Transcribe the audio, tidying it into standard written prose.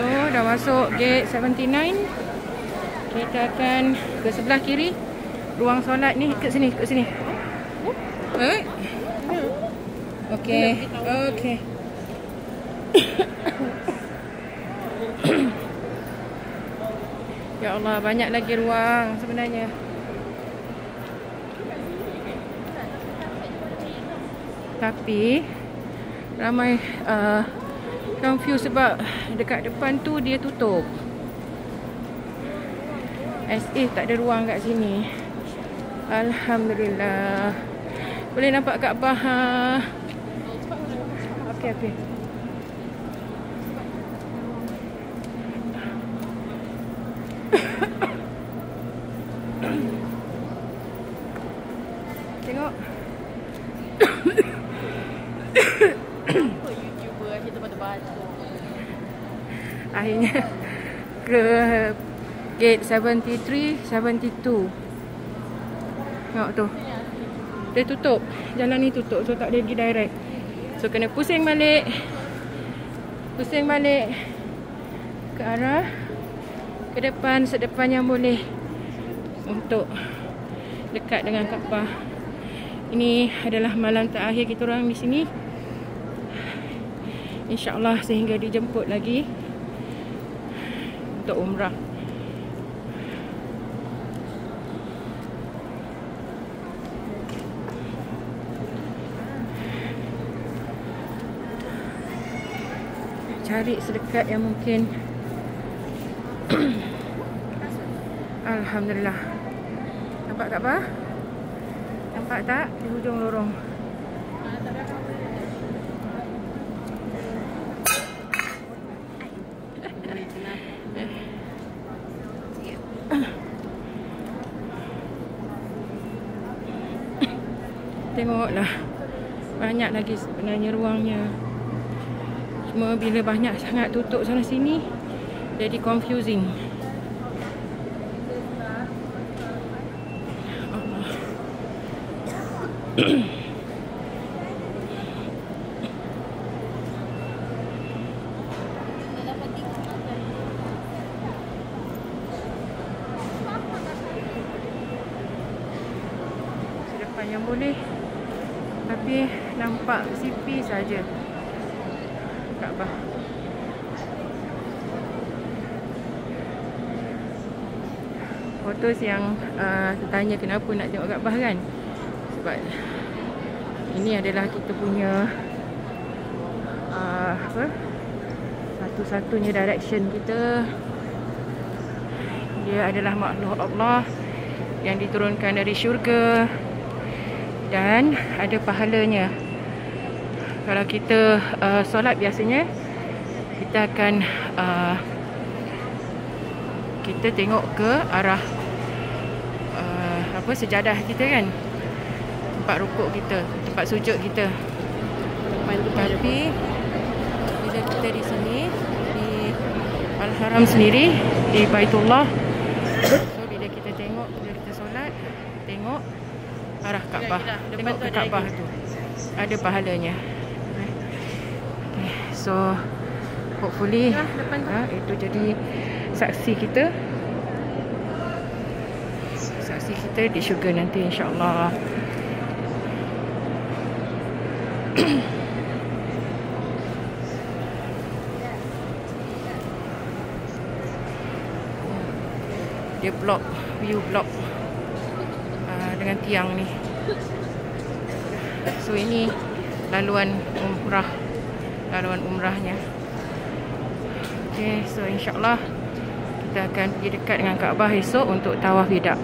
So dah masuk gate 79. Kita akan ke sebelah kiri. Ruang solat ni kat sini, kat sini. Okey. Okey. Ya Allah, banyak lagi ruang sebenarnya. Tapi ramai confused sebab dekat depan tu dia tutup. As if tak ada ruang kat sini. Alhamdulillah. Boleh nampak Kaabah. Okey, okey. Tengok. YouTuber asyik tempat-tempat. Akhirnya ke gate 73, 72. Tengok tu. Dia tutup. Jalan ni tutup. So tak ada pergi direct. So kena pusing balik. Pusing balik ke arah ke depan, sedepan yang boleh untuk dekat dengan Kaabah. Ini adalah malam terakhir kita orang di sini. InsyaAllah sehingga dijemput lagi untuk umrah. Cari sedekat yang mungkin. Alhamdulillah. Nampak tak apa? Nampak tak? Di hujung lorong. Tengoklah. Banyak lagi sebenarnya ruangnya. Cuma bila banyak sangat tutup sana sini, jadi confusing. Sedepan yang boleh, tapi nampak sipi saja Kaabah. Fotos yang tanya kenapa nak tengok Kaabah kan? Sebab ini adalah kita punya satu-satunya direction kita. Dia adalah makhluk Allah yang diturunkan dari syurga dan ada pahalanya. Kalau kita solat biasanya kita akan kita tengok ke arah sejadah kita kan, tempat rukuk kita, tempat sujud kita. Tapi bila kita di sini di Al-Haram sendiri, di Baitullah, so bila kita tengok, bila kita solat, tengok arah Kaabah, tengok ke Kaabah tu, ada pahalanya. So hopefully itu jadi saksi kita, saksi kita di syurga nanti insyaAllah. Dia blok, view blok dengan tiang ni. So ini laluan umrah, laluan umrahnya. Okay, so insyaAllah kita akan pergi dekat dengan Kaabah esok untuk tawaf wida.